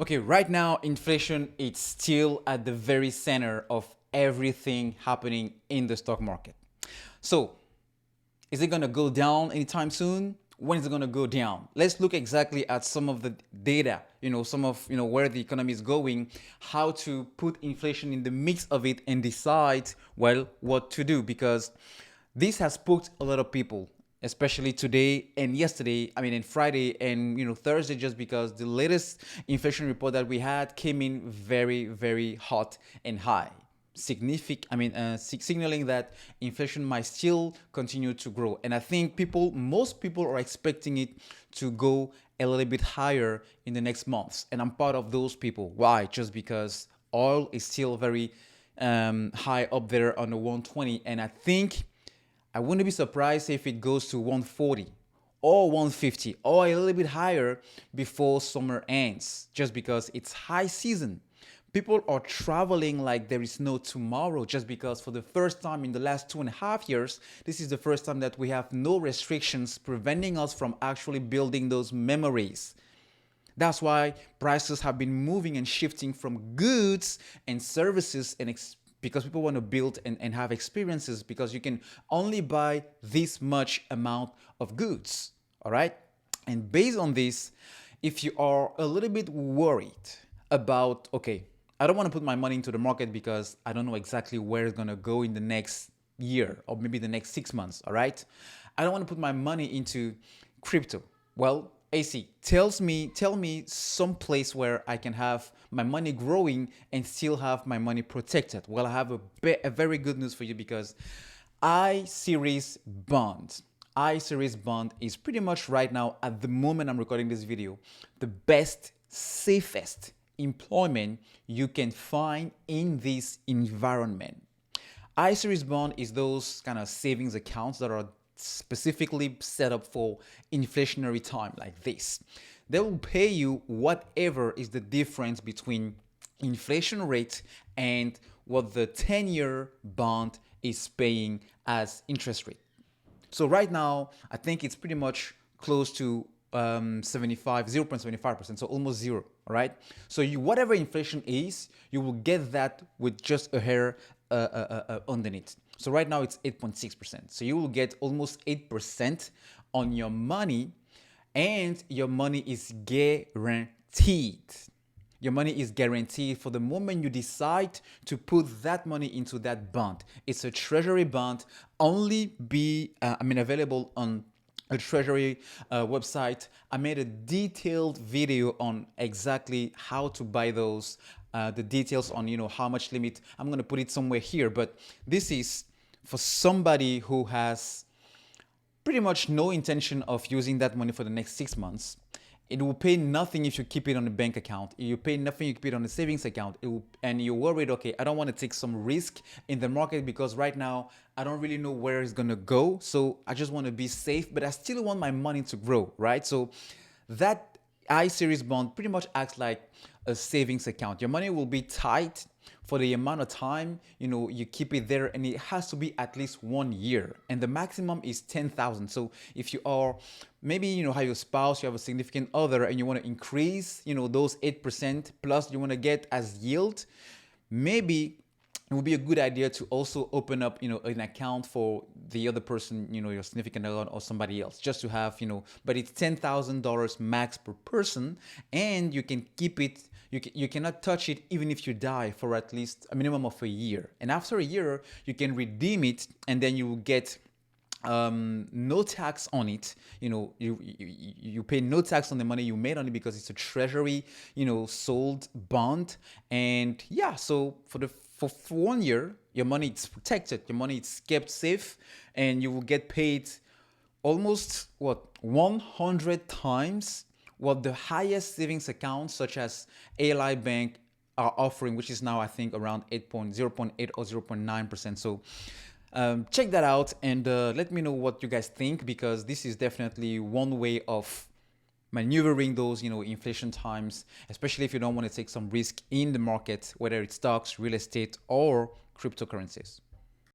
Okay, right now, inflation is still at the very center of everything happening in the stock market. So, is it going to go down anytime soon? When is it going to go down? Let's look exactly at some of the data, some of, where the economy is going, how to put inflation in the mix of it and decide, well, what to do, because this has spooked a lot of people, especially today and yesterday. I mean, and Friday and Thursday, just because the latest inflation report that we had came in very, very hot and high, signaling that inflation might still continue to grow. And I think most people are expecting it to go a little bit higher in the next months. And I'm part of those people. Why? Just because oil is still very high up there on the 120. And I wouldn't be surprised if it goes to 140 or 150 or a little bit higher before summer ends, just because it's high season. People are traveling like there is no tomorrow, just because for the first time in the last 2.5 years, this is the first time that we have no restrictions preventing us from actually building those memories. That's why prices have been moving and shifting from goods and services, because people want to build and have experiences, because you can only buy this much amount of goods. All right. And based on this, if you are a little bit worried about, okay, I don't want to put my money into the market because I don't know exactly where it's going to go in the next year or maybe the next 6 months. All right. I don't want to put my money into crypto. Well, AC, tell me some place where I can have my money growing and still have my money protected. Well, I have a very good news for you, because I-series bond. I-series bond is pretty much right now, at the moment I'm recording this video, the best, safest employment you can find in this environment. I-series bond is those kind of savings accounts that are specifically set up for inflationary time like this. They will pay you whatever is the difference between inflation rate and what the 10-year bond is paying as interest rate. So right now, I think it's pretty much close to 0.75%, so almost zero. All right. So whatever inflation is, you will get that with just a hair underneath. So right now it's 8.6%. So you will get almost 8% on your money, and your money is guaranteed. Your money is guaranteed for the moment you decide to put that money into that bond. It's a treasury bond, only available on a treasury website. I made a detailed video on exactly how to buy those, the details on how much limit. I'm going to put it somewhere here, but this is for somebody who has pretty much no intention of using that money for the next 6 months. It will pay nothing if you keep it on a bank account. You pay nothing if you keep it on a savings account. And you're worried, okay, I don't want to take some risk in the market because right now I don't really know where it's going to go. So I just want to be safe, but I still want my money to grow, right? So that I-series bond pretty much acts like a savings account. Your money will be tight for the amount of time you keep it there, and it has to be at least 1 year, and the maximum is 10,000. So if you are maybe have your spouse, you have a significant other, and you want to increase those 8% plus you want to get as yield, maybe it would be a good idea to also open up an account for the other person, your significant other or somebody else, just to have but it's $10,000 max per person, and you can keep it. You cannot touch it even if you die for at least a minimum of a year, and after a year you can redeem it, and then you will get no tax on it. You pay no tax on the money you made on it, because it's a treasury sold bond. And yeah, so for 1 year your money is protected, your money is kept safe, and you will get paid almost 100 times what the highest savings accounts such as ALI Bank are offering, which is now I think around 0.8 or 0.9%. So check that out, and let me know what you guys think, because this is definitely one way of maneuvering those inflation times, especially if you don't want to take some risk in the market, whether it's stocks, real estate, or cryptocurrencies.